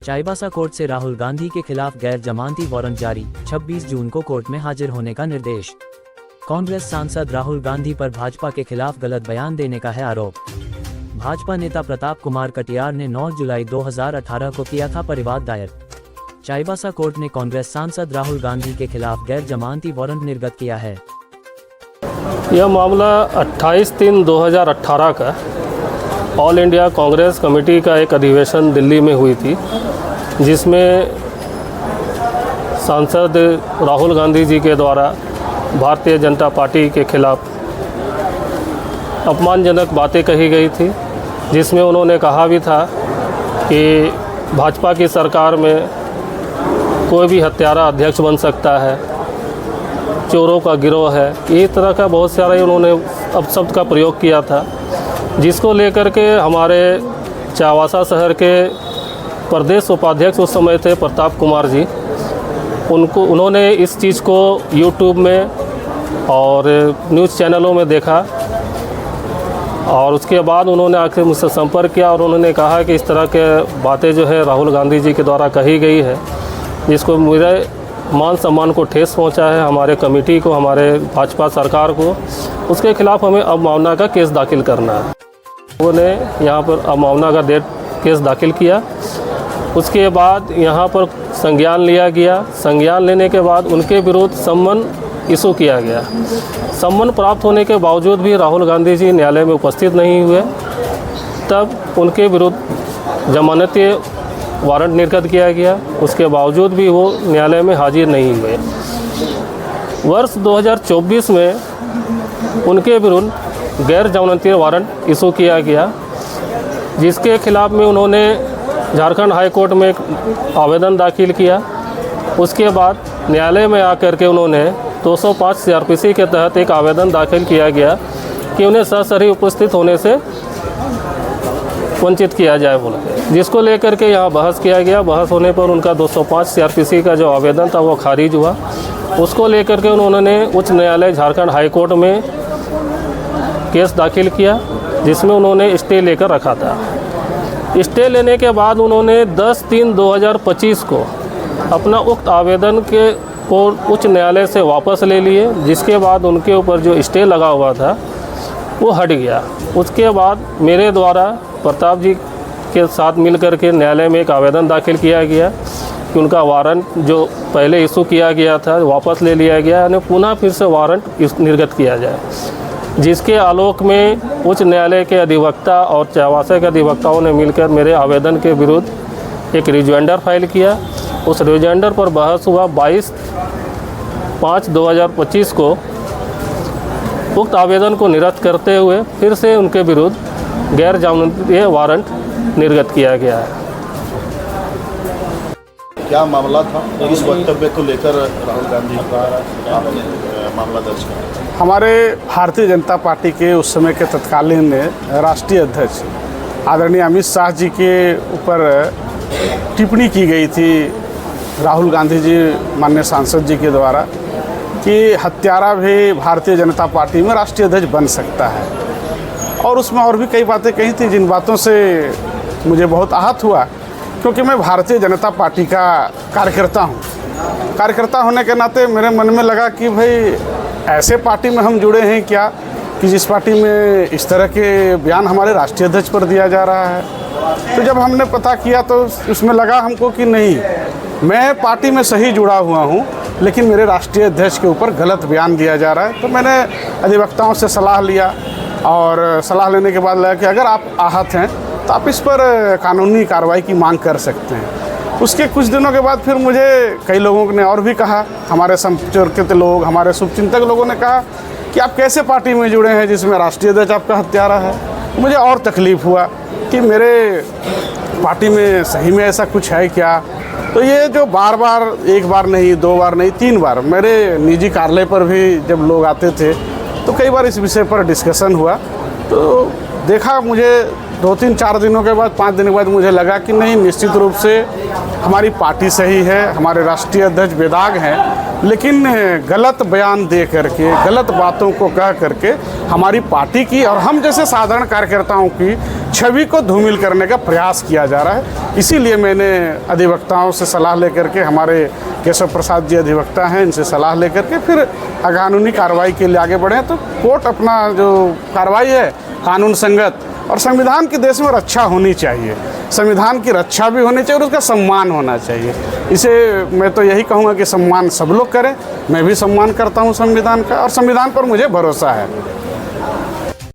Chaibasa court से राहुल गांधी के खिलाफ गैर जमानती वारंट जारी, 26 जून को कोर्ट में हाजिर होने का निर्देश। कांग्रेस सांसद राहुल गांधी पर भाजपा के खिलाफ गलत बयान देने का है आरोप। भाजपा नेता प्रताप कुमार कटियार ने 9 जुलाई 2018 को किया था परिवाद दायर। चाईबासा कोर्ट ने कांग्रेस सांसद राहुल गांधी के खिलाफ गैर जमानती वारंट निर्गत किया है। यह मामला 28/3/2018 का ऑल इंडिया कांग्रेस कमेटी का एक अधिवेशन दिल्ली में हुई थी, जिसमें सांसद राहुल गांधी जी के द्वारा भारतीय जनता पार्टी के खिलाफ अपमानजनक बातें कही गई थी, जिसमें उन्होंने कहा भी था कि भाजपा की सरकार में कोई भी हत्यारा अध्यक्ष बन सकता है, चोरों का गिरोह है, इस तरह का बहुत सारा उन्होंने अपशब्द का प्रयोग किया था, जिसको लेकर के हमारे चाईबासा शहर के प्रदेश उपाध्यक्ष उस समय थे प्रताप कुमार जी, उन्होंने इस चीज़ को यूट्यूब में और न्यूज़ चैनलों में देखा और उसके बाद उन्होंने आकर मुझसे संपर्क किया और उन्होंने कहा कि इस तरह के बातें जो है राहुल गांधी जी के द्वारा कही गई है, जिसको मेरे मान सम्मान को ठेस पहुंचा है, हमारे कमेटी को, हमारे भाजपा सरकार को, उसके खिलाफ हमें अवमानना का केस दाखिल करना है। उन्होंने यहाँ पर अवमानना का केस दाखिल किया। उसके बाद यहाँ पर संज्ञान लिया गया। संज्ञान लेने के बाद उनके विरुद्ध सम्मन इशू किया गया। सम्मन प्राप्त होने के बावजूद भी राहुल गांधी जी न्यायालय में उपस्थित नहीं हुए। तब उनके विरुद्ध जमानती वारंट निर्गत किया गया। उसके बावजूद भी वो न्यायालय में हाजिर नहीं हुए। वर्ष 2024 में उनके विरुद्ध गैर जमानती वारंट इशू किया गया, जिसके खिलाफ में उन्होंने झारखंड हाई कोर्ट में एक आवेदन दाखिल किया। उसके बाद न्यायालय में आकर के उन्होंने 205 CRPC के तहत एक आवेदन दाखिल किया गया कि उन्हें सशरीर उपस्थित होने से वंचित किया जाए बोल के, जिसको लेकर के यहाँ बहस किया गया। बहस होने पर उनका 205 CRPC का जो आवेदन था वो खारिज हुआ। उसको लेकर के उन्होंने उच्च न्यायालय झारखंड हाई कोर्ट में केस दाखिल किया, जिसमें उन्होंने स्टे लेकर रखा था। स्टे लेने के बाद उन्होंने 10/3/2025 को अपना उक्त आवेदन को उच्च न्यायालय से वापस ले लिए, जिसके बाद उनके ऊपर जो स्टे लगा हुआ था वो हट गया। उसके बाद मेरे द्वारा प्रताप जी के साथ मिलकर के न्यायालय में एक आवेदन दाखिल किया गया कि उनका वारंट जो पहले इशू किया गया था वापस ले लिया गया, यानी पुनः फिर से वारंट निर्गत किया जाए। जिसके आलोक में उच्च न्यायालय के अधिवक्ता और चाईबासा के अधिवक्ताओं ने मिलकर मेरे आवेदन के विरुद्ध एक रिजॉइंडर फाइल किया। उस रिजॉइंडर पर बहस हुआ। 22/5/2025 को उक्त आवेदन को निरस्त करते हुए फिर से उनके विरुद्ध गैर जमानती वारंट निर्गत किया गया है। क्या मामला था? इस वक्तव्य को लेकर राहुल गांधी का मामला दर्ज किया। हमारे भारतीय जनता पार्टी के उस समय के तत्कालीन राष्ट्रीय अध्यक्ष आदरणीय अमित शाह जी के ऊपर टिप्पणी की गई थी राहुल गांधी जी माननीय सांसद जी के द्वारा कि हत्यारा भी भारतीय जनता पार्टी में राष्ट्रीय अध्यक्ष बन सकता है, और उसमें और भी कई बातें कही थी, जिन बातों से मुझे बहुत आहत हुआ, क्योंकि मैं भारतीय जनता पार्टी का कार्यकर्ता हूँ। कार्यकर्ता होने के नाते मेरे मन में लगा कि भाई ऐसे पार्टी में हम जुड़े हैं क्या कि जिस पार्टी में इस तरह के बयान हमारे राष्ट्रीय अध्यक्ष पर दिया जा रहा है। तो जब हमने पता किया तो उसमें लगा हमको कि नहीं, मैं पार्टी में सही जुड़ा हुआ हूँ, लेकिन मेरे राष्ट्रीय अध्यक्ष के ऊपर गलत बयान दिया जा रहा है। तो मैंने अधिवक्ताओं से सलाह लिया और सलाह लेने के बाद लगा कि अगर आप आहत हैं तो आप इस पर कानूनी कार्रवाई की मांग कर सकते हैं। उसके कुछ दिनों के बाद फिर मुझे कई लोगों ने और भी कहा, हमारे संपर्कित लोग, हमारे शुभचिंतक लोगों ने कहा कि आप कैसे पार्टी में जुड़े हैं जिसमें राष्ट्रीय अध्यक्ष आपका हत्यारा है। मुझे और तकलीफ़ हुआ कि मेरे पार्टी में सही में ऐसा कुछ है क्या। तो ये जो बार बार, एक बार नहीं, 2 बार नहीं, 3 बार मेरे निजी कार्यालय पर भी जब लोग आते थे तो कई बार इस विषय पर डिस्कशन हुआ। तो देखा, मुझे 2-3-4 दिनों के बाद, 5 दिन के बाद मुझे लगा कि नहीं, निश्चित रूप से हमारी पार्टी सही है, हमारे राष्ट्रीय अध्यक्ष बेदाग हैं, लेकिन गलत बयान दे करके, गलत बातों को कह करके हमारी पार्टी की और हम जैसे साधारण कार्यकर्ताओं की छवि को धूमिल करने का प्रयास किया जा रहा है। इसीलिए मैंने अधिवक्ताओं से सलाह लेकर के, हमारे केशव प्रसाद जी अधिवक्ता हैं, इनसे सलाह लेकर के फिर कानूनी कार्रवाई के लिए आगे बढ़े। तो कोर्ट अपना जो कार्रवाई है कानून संगत और संविधान के देश में रक्षा होनी चाहिए, संविधान की रक्षा भी होनी चाहिए और उसका सम्मान होना चाहिए। इसे मैं तो यही कहूँगा कि सम्मान सब लोग करें। मैं भी सम्मान करता हूँ संविधान का और संविधान पर मुझे भरोसा है।